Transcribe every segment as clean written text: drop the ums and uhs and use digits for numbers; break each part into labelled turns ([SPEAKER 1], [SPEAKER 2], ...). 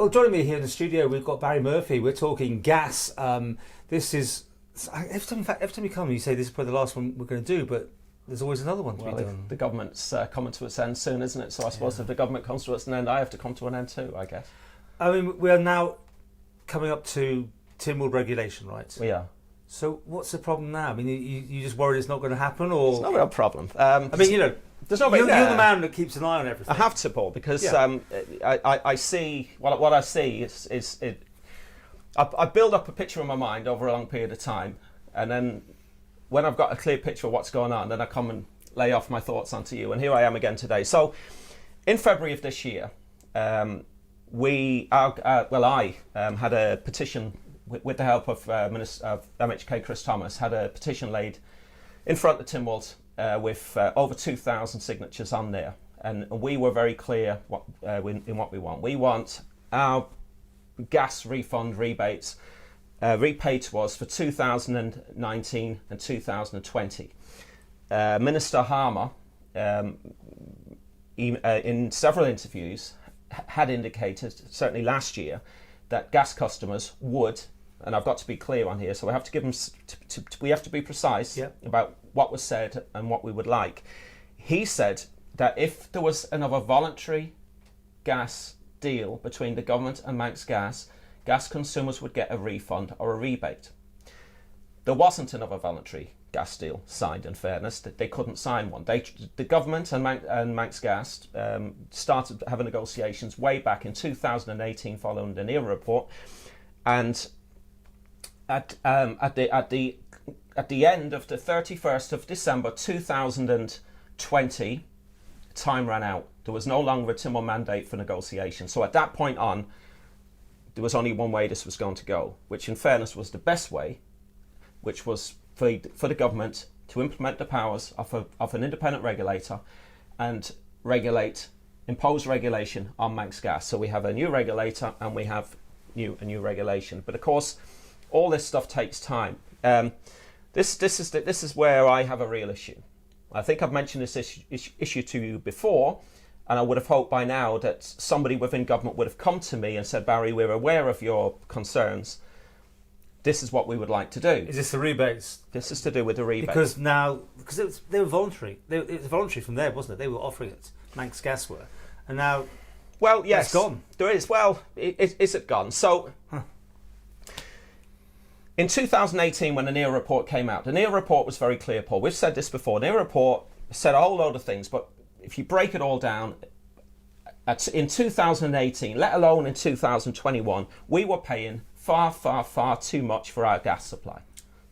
[SPEAKER 1] Well, joining me here in the studio, we've got Barry Murphy. We're talking gas. This is every time you come, you say this is probably the last one we're going to do, but there's always another one to be done.
[SPEAKER 2] The government's coming to its end soon, isn't it? So I suppose if the government comes to its end, I have to come to an end too, I guess.
[SPEAKER 1] I mean, we are now coming up to tin wool regulation, right?
[SPEAKER 2] We are.
[SPEAKER 1] So what's the problem now? I mean, you just worried it's not going to happen, or
[SPEAKER 2] it's not a real problem.
[SPEAKER 1] I mean,
[SPEAKER 2] there's no.
[SPEAKER 1] You're the man that keeps an eye on everything.
[SPEAKER 2] I have to, Paul, because I see what I see is I build up a picture in my mind over a long period of time, and then when I've got a clear picture of what's going on, then I come and lay off my thoughts onto you. And here I am again today. So, in February of this year, I had a petition with the help of Minister of MHK Chris Thomas, had a petition laid in front of Tynwald with over 2,000 signatures on there, and we were very clear in what we want. We want our gas refund rebates repaid to us for 2019 and 2020. Minister Harmer, in several interviews, had indicated, certainly last year, that gas customers would, and I've got to be clear on here, so we have to give them, we have to be precise about what was said and what we would like. He said that if there was another voluntary gas deal between the government and Manx Gas, gas consumers would get a refund or a rebate. There wasn't another voluntary gas deal signed, in fairness. They couldn't sign one. The government and Manx Gas started having negotiations way back in 2018 following the NERA report, and at the end of the 31st of December 2020, time ran out. There was no longer a Tynwald mandate for negotiation. So at that point on, there was only one way this was going to go, which in fairness was the best way, which was for the government to implement the powers of an independent regulator and impose regulation on Manx Gas. So we have a new regulator and we have a new regulation. But of course, all this stuff takes time. This is where I have a real issue. I think I've mentioned this issue to you before, and I would have hoped by now that somebody within government would have come to me and said, Barry, we're aware of your concerns. This is what we would like to do.
[SPEAKER 1] Is this the rebates?
[SPEAKER 2] This is to do with the rebates.
[SPEAKER 1] Because they were voluntary. It was voluntary from there, wasn't it? They were offering it. Manx Gas were. And now,
[SPEAKER 2] well, yes,
[SPEAKER 1] it's gone.
[SPEAKER 2] There is. Well, is it gone? So, in 2018, when the NERA report came out, the NERA report was very clear, Paul. We've said this before. The NERA report said a whole load of things, but if you break it all down, in 2018, let alone in 2021, we were paying far, far, far too much for our gas supply.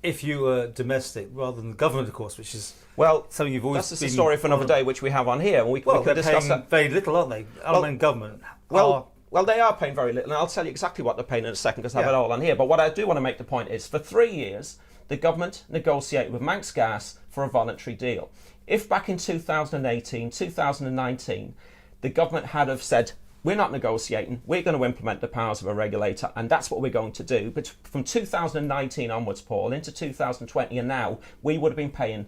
[SPEAKER 1] If you were domestic, rather than the government, of course, which is something you've always
[SPEAKER 2] that's a story for another day, which we have on here. We
[SPEAKER 1] they're
[SPEAKER 2] can discuss
[SPEAKER 1] paying
[SPEAKER 2] that.
[SPEAKER 1] very little, aren't they? Government.
[SPEAKER 2] Well, they are paying very little, and I'll tell you exactly what they're paying in a second because I have it all on here. But what I do want to make the point is, for 3 years, the government negotiated with Manx Gas for a voluntary deal. If back in 2018, 2019, the government had have said, we're not negotiating, we're going to implement the powers of a regulator, and that's what we're going to do. But from 2019 onwards, Paul, into 2020 and now, we would have been paying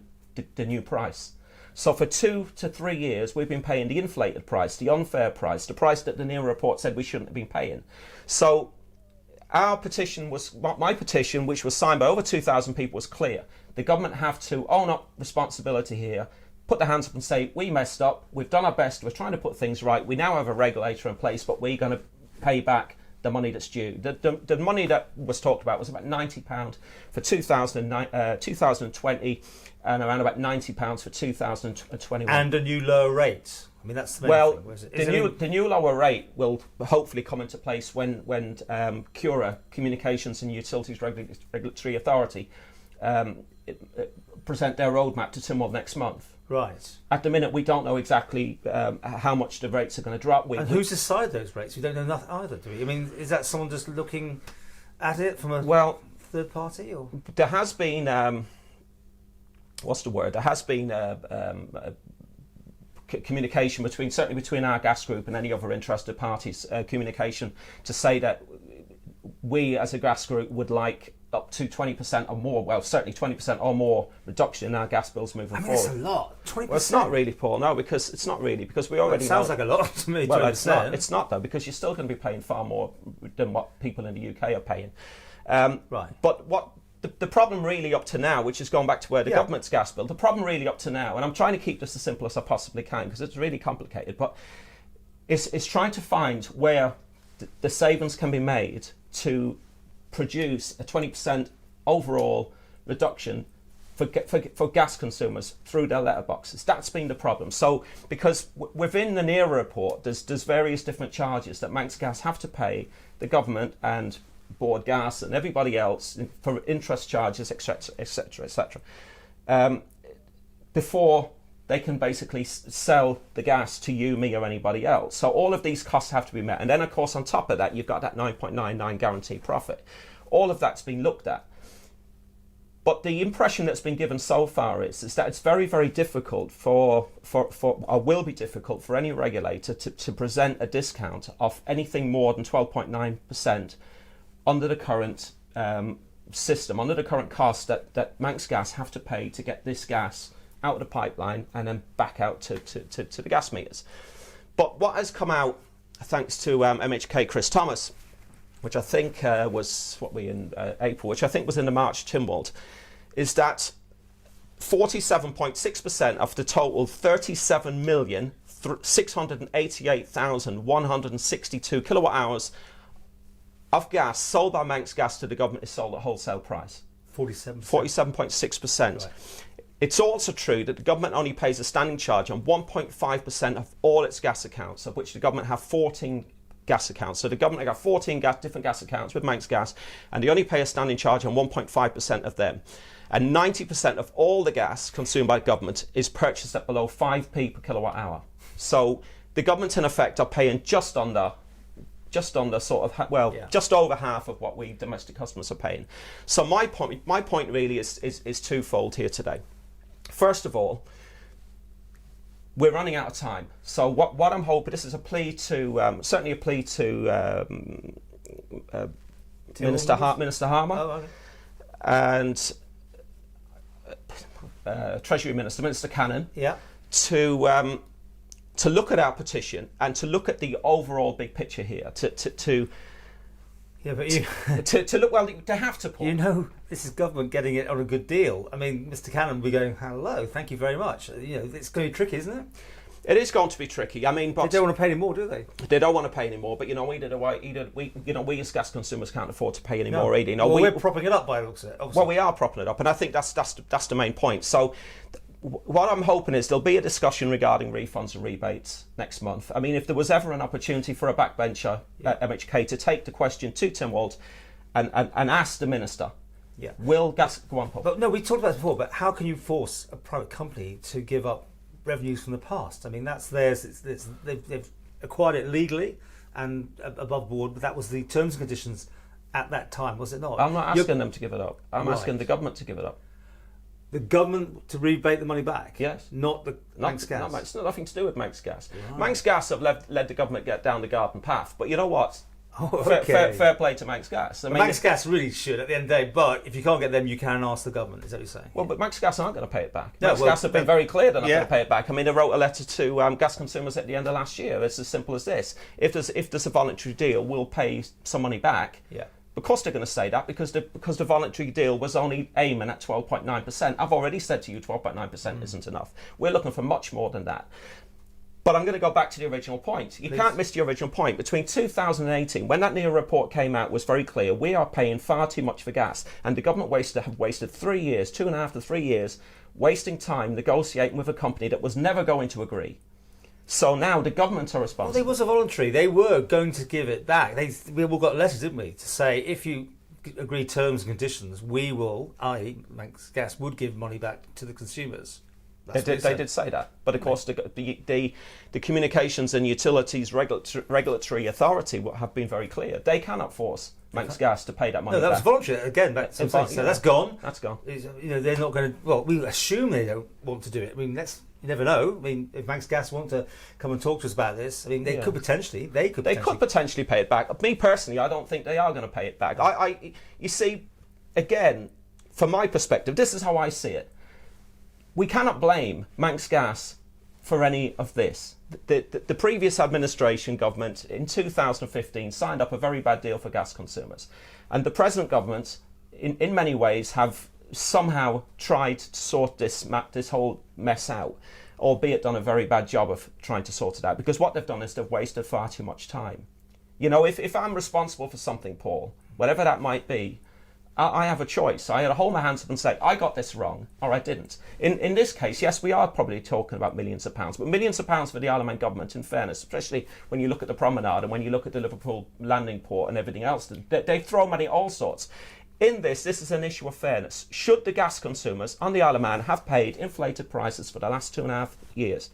[SPEAKER 2] the new price. So for 2 to 3 years, we've been paying the inflated price, the unfair price, the price that the NERA report said we shouldn't have been paying. So my petition, which was signed by over 2,000 people, was clear. The government have to own up responsibility here, put their hands up and say, we messed up, we've done our best, we're trying to put things right, we now have a regulator in place, but we're going to pay back the money that's due. The money that was talked about was about £90 for 2020 and around about £90 for 2021.
[SPEAKER 1] And a new lower rate. I mean, that's the main thing.
[SPEAKER 2] The new lower rate will hopefully come into place when CURA, Communications and Utilities Regulatory Authority, present their roadmap to Tynwald next month.
[SPEAKER 1] Right.
[SPEAKER 2] At the minute, we don't know exactly how much the rates are going to drop.
[SPEAKER 1] And who's decided those rates? We don't know nothing either, do we? I mean, is that someone just looking at it from a third party? Or
[SPEAKER 2] there has been, what's the word? There has been communication certainly between our gas group and any other interested parties, communication to say that we as a gas group would like up to 20% or more, well, certainly 20% or more reduction in our gas bills moving forward.
[SPEAKER 1] That's a lot, 20%.
[SPEAKER 2] Well, it's not really, Paul, no, because it's not really, because we already
[SPEAKER 1] it sounds like a lot to me, 20%.
[SPEAKER 2] Well, it's not, though, because you're still going to be paying far more than what people in the UK are paying.
[SPEAKER 1] Right.
[SPEAKER 2] But what the problem really up to now, which is going back to where the government's gas bill, the problem really up to now, and I'm trying to keep this as simple as I possibly can because it's really complicated, but it's trying to find where the savings can be made to produce a 20% overall reduction for gas consumers through their letterboxes. That's been the problem. So because within the NERA report, there's various different charges that Manx Gas have to pay the government and Board Gas and everybody else for interest charges, etc., etc., etc., before they can basically sell the gas to you, me, or anybody else. So all of these costs have to be met. And then, of course, on top of that, you've got that 9.99 guaranteed profit. All of that's been looked at. But the impression that's been given so far is that it's very, very difficult or will be difficult for any regulator to present a discount of anything more than 12.9% under the current system, under the current cost that Manx Gas have to pay to get this gas out of the pipeline and then back out to the gas meters. But what has come out, thanks to MHK Chris Thomas, which I think was April, which I think was in the March Tynwald, is that 47.6% of the total 37,688,162 kilowatt hours of gas sold by Manx Gas to the government is sold at wholesale price. 47.6%. Right. It's also true that the government only pays a standing charge on 1.5% of all its gas accounts, of which the government have 14 gas accounts. So the government have 14 different gas accounts with Manx Gas, and they only pay a standing charge on 1.5% of them. And 90% of all the gas consumed by government is purchased at below 5p per kilowatt hour. So the government, in effect, are paying just under just over half of what we domestic customers are paying. So my point really is twofold here today. First of all, we're running out of time. So what I'm hoping, this is a plea to, certainly a plea to Minister Harmer, okay, and Treasury Minister Cannon, to look at our petition and to look at the overall big picture here, to look, well, they have to, Paul.
[SPEAKER 1] You know, this is government getting it on a good deal. I mean, Mr. Cannon will be going, hello, thank you very much. You know, it's going to be tricky, isn't it?
[SPEAKER 2] It is going to be tricky. I mean, but
[SPEAKER 1] they don't want to pay any more, do they?
[SPEAKER 2] They don't want to pay any more. But you know, we as gas consumers can't afford to pay any more either. You know,
[SPEAKER 1] we're propping it up by the looks of it. Obviously.
[SPEAKER 2] Well, we are propping it up, and I think that's the main point. So, what I'm hoping is there'll be a discussion regarding refunds and rebates next month. I mean, if there was ever an opportunity for a backbencher at MHK to take the question to Tynwald and ask the minister, will gas go on, Paul?
[SPEAKER 1] But no, we talked about this before. But how can you force a private company to give up revenues from the past? I mean, that's theirs. They've acquired it legally and above board, but that was the terms and conditions at that time, was it not?
[SPEAKER 2] I'm not asking them to give it up. I'm asking the government to give it up.
[SPEAKER 1] The government to rebate the money back?
[SPEAKER 2] Yes.
[SPEAKER 1] Not the Manx Gas?
[SPEAKER 2] It's not nothing to do with Manx Gas. Right. Manx Gas have led the government get down the garden path, but you know what? Fair play to Manx Gas. I mean,
[SPEAKER 1] Manx Gas really should at the end of the day, but if you can't get them, you can ask the government, is that what you're saying?
[SPEAKER 2] Well, but Manx Gas aren't going to pay it back. Manx Gas have been very clear they're not going to pay it back. I mean, they wrote a letter to gas consumers at the end of last year. It's as simple as this. If there's a voluntary deal, we'll pay some money back.
[SPEAKER 1] Yeah.
[SPEAKER 2] Of course they're going to say that because the voluntary deal was only aiming at 12.9%. I've already said to you 12.9% isn't enough. We're looking for much more than that. But I'm going to go back to the original point. You can't miss the original point. Between 2018, when that NERA report came out, was very clear. We are paying far too much for gas. And the government have wasted 3 years, 2.5 to 3 years, wasting time negotiating with a company that was never going to agree. So now the government are responsible.
[SPEAKER 1] Well, it was a voluntary. They were going to give it back. We all got letters, didn't we, to say if you agree terms and conditions, we will, i.e. Manx Gas, would give money back to the consumers.
[SPEAKER 2] They did say that. But of course the Communications and Utilities Regulatory Authority have been very clear. They cannot force Manx Gas to pay that money back.
[SPEAKER 1] No, that was voluntary. Again, so that's gone.
[SPEAKER 2] That's gone.
[SPEAKER 1] You know, they're not going to... Well, we assume they don't want to do it. I mean, you never know. I mean, if Manx Gas want to come and talk to us about this, I mean, they could potentially pay it back.
[SPEAKER 2] Me personally, I don't think they are going to pay it back. You see, again, from my perspective, this is how I see it. We cannot blame Manx Gas for any of this. The previous administration government in 2015 signed up a very bad deal for gas consumers. And the present government, in many ways, have somehow tried to sort this whole mess out, albeit done a very bad job of trying to sort it out. Because what they've done is they've wasted far too much time. You know, if I'm responsible for something, Paul, whatever that might be, I have a choice. I had to hold my hands up and say, I got this wrong, or I didn't. In this case, yes, we are probably talking about millions of pounds, but millions of pounds for the Isle of Man government, in fairness, especially when you look at the promenade and when you look at the Liverpool landing port and everything else. They throw money all sorts. In this is an issue of fairness. Should the gas consumers on the Isle of Man have paid inflated prices for the last 2.5 years?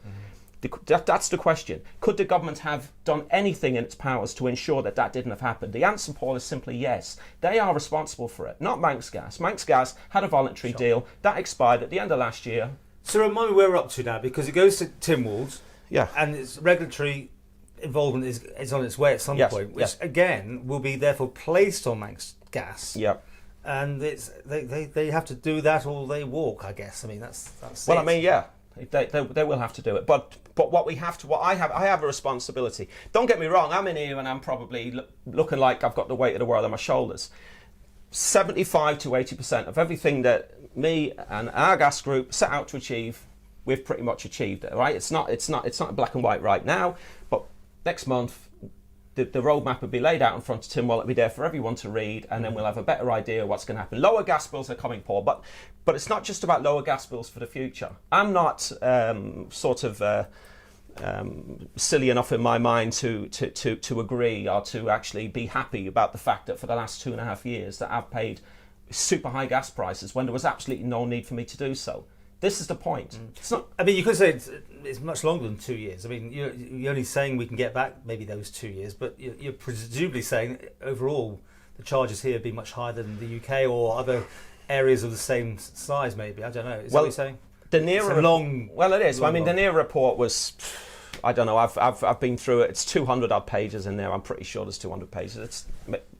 [SPEAKER 2] That's the question. Could the government have done anything in its powers to ensure that that didn't have happened? The answer, Paul, is simply yes. They are responsible for it, not Manx Gas. Manx Gas had a voluntary deal that expired at the end of last year.
[SPEAKER 1] So remind me where we're up to now, because it goes to Tynwald,
[SPEAKER 2] Yeah.
[SPEAKER 1] and its regulatory involvement is on its way at some point, which again will be therefore placed on Manx Gas.
[SPEAKER 2] Yeah.
[SPEAKER 1] And they have to do that or they walk, I guess. I mean that's
[SPEAKER 2] Well,
[SPEAKER 1] it.
[SPEAKER 2] I mean, yeah. They will have to do it, but I have a responsibility. Don't get me wrong. I'm in here and I'm probably looking like I've got the weight of the world on my shoulders. 75 to 80% of everything that me and our gas group set out to achieve, we've pretty much achieved it. Right? It's not black and white right now, but next month the roadmap will be laid out in front of Tynwald. It'll be there for everyone to read, and then we'll have a better idea of what's going to happen. Lower gas bills are coming, Paul, but it's not just about lower gas bills for the future. I'm not silly enough in my mind to agree or to actually be happy about the fact that for the last 2.5 years that I've paid super high gas prices when there was absolutely no need for me to do so. This is the point. It's not.
[SPEAKER 1] I mean, you could say it's much longer than 2 years. I mean, you're only saying we can get back maybe those 2 years, but you're presumably saying overall the charges here be much higher than the UK or other areas of the same size. Maybe I don't know. Is that what you're saying?
[SPEAKER 2] The NERA
[SPEAKER 1] long.
[SPEAKER 2] Well, it is. I mean, the NERA report was. I don't know. I've been through it. It's 200 odd pages in there. I'm pretty sure there's 200 pages. It's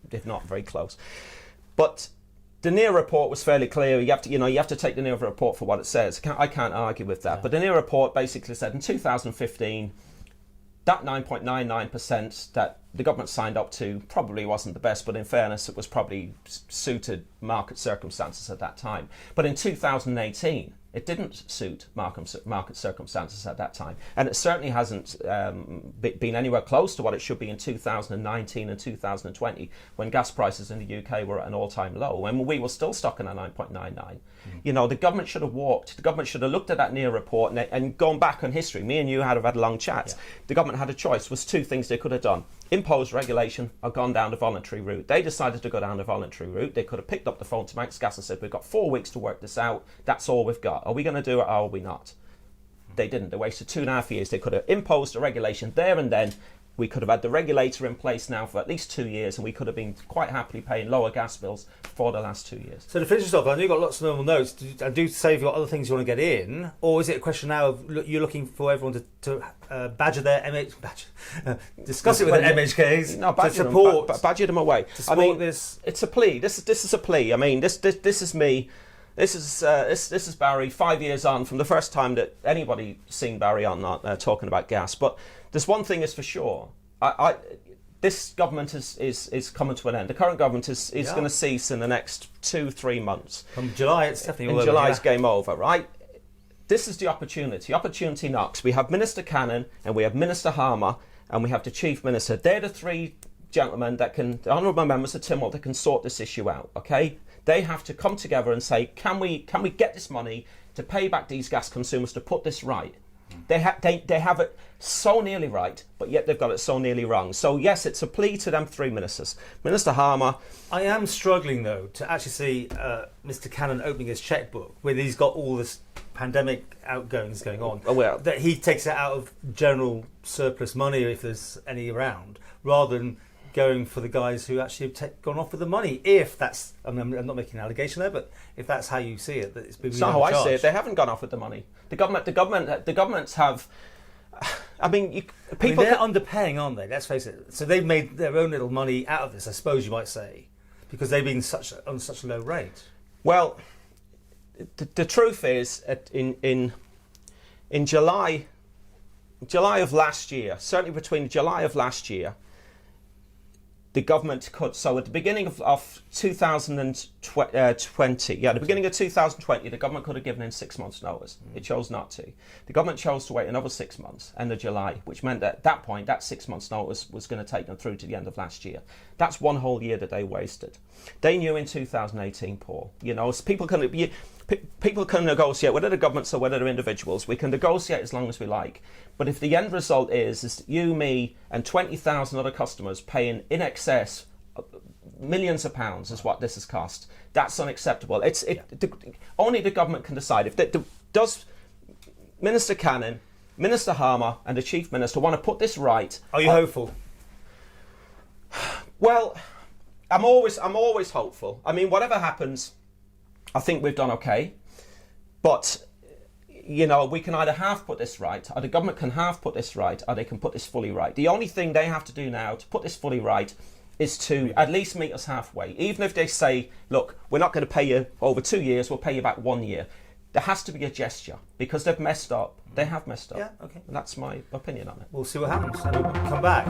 [SPEAKER 2] if not very close, but. The NERA report was fairly clear. You have to take the NERA report for what it says. I can't argue with that. Yeah. But the NERA report basically said in 2015 that 9.99% that the government signed up to probably wasn't the best, but in fairness, it was probably suited market circumstances at that time. But in 2018, it didn't suit market circumstances at that time. And it certainly hasn't been anywhere close to what it should be in 2019 and 2020, when gas prices in the UK were at an all-time low, and we were still stuck in a 9.99. You know, the government should have walked. The government should have looked at that NERA report and gone back on history. Me and you had a long chat. Yeah. The government had a choice. Was two things they could have done. Imposed regulation or gone down the voluntary route. They decided to go down the voluntary route. They could have picked up the phone to Manx Gas and said, we've got 4 weeks to work this out. That's all we've got. Are we going to do it or are we not? They didn't. They wasted 2.5 years. They could have imposed a regulation there and then. We could have had the regulator in place now for at least 2 years, and we could have been quite happily paying lower gas bills for the last 2 years.
[SPEAKER 1] So to finish this off, I know you've got lots of normal notes. Do say if you've got other things you want to get in, or is it a question now of you're looking for everyone to badger their discuss it with their MHKs to support,
[SPEAKER 2] badger them away.
[SPEAKER 1] To support this.
[SPEAKER 2] It's a plea. This is a plea. I mean, this is me. This is Barry 5 years on from the first time that anybody seen Barry on talking about gas. But there's one thing is for sure. This government is coming to an end. The current government is going to cease in the next 2-3 months.
[SPEAKER 1] From July, it's definitely all
[SPEAKER 2] in
[SPEAKER 1] over.
[SPEAKER 2] July's game over, right? This is the opportunity. Opportunity knocks. We have Minister Cannon and we have Minister Harmer and we have the Chief Minister. They're the three gentlemen the honourable members of Tynwald that can sort this issue out. Okay. They have to come together and say, can we get this money to pay back these gas consumers to put this right? They have it so nearly right, but yet they've got it so nearly wrong. So yes, it's a plea to them three ministers. Minister Harmer.
[SPEAKER 1] I am struggling though to actually see Mr. Cannon opening his checkbook when he's got all this pandemic outgoings going on.
[SPEAKER 2] Oh, well.
[SPEAKER 1] That he takes it out of general surplus money if there's any around, rather than going for the guys who actually have gone off with the money. If that's, I mean, I'm not making an allegation there, but if that's how you see it, that it's been.
[SPEAKER 2] That's not how I see it. They haven't gone off with the money. The governments have. I mean,
[SPEAKER 1] they're underpaying, aren't they? Let's face it. So they've made their own little money out of this, I suppose you might say. because they've been on such a low rate?
[SPEAKER 2] Well, the truth is, in July of last year, certainly between July of last year, the government could. So at the beginning of 2020, the beginning of 2020, the government could have given in 6 months' notice. It chose not to. The government chose to wait another 6 months, end of July, which meant that at that point, that 6 months' notice was going to take them through to the end of last year. That's one whole year that they wasted. They knew in 2018, Paul. People can negotiate, whether the governments or whether they're individuals. We can negotiate as long as we like. But if the end result is you, me, and 20,000 other customers paying in excess millions of pounds is what this has cost, that's unacceptable. Only the government can decide. Does Minister Cannon, Minister Harmer, and the Chief Minister want to put this right?
[SPEAKER 1] Are you hopeful?
[SPEAKER 2] Well, I'm always hopeful. I mean, whatever happens, I think we've done okay. But we can either half put this right, or the government can half put this right, or they can put this fully right. The only thing they have to do now to put this fully right is to at least meet us halfway. Even if they say, look, we're not going to pay you over 2 years, we'll pay you back 1 year. There has to be a gesture, because they've messed up. They have messed up.
[SPEAKER 1] Yeah, okay.
[SPEAKER 2] And that's my opinion on it.
[SPEAKER 1] We'll see what happens, and we'll come back.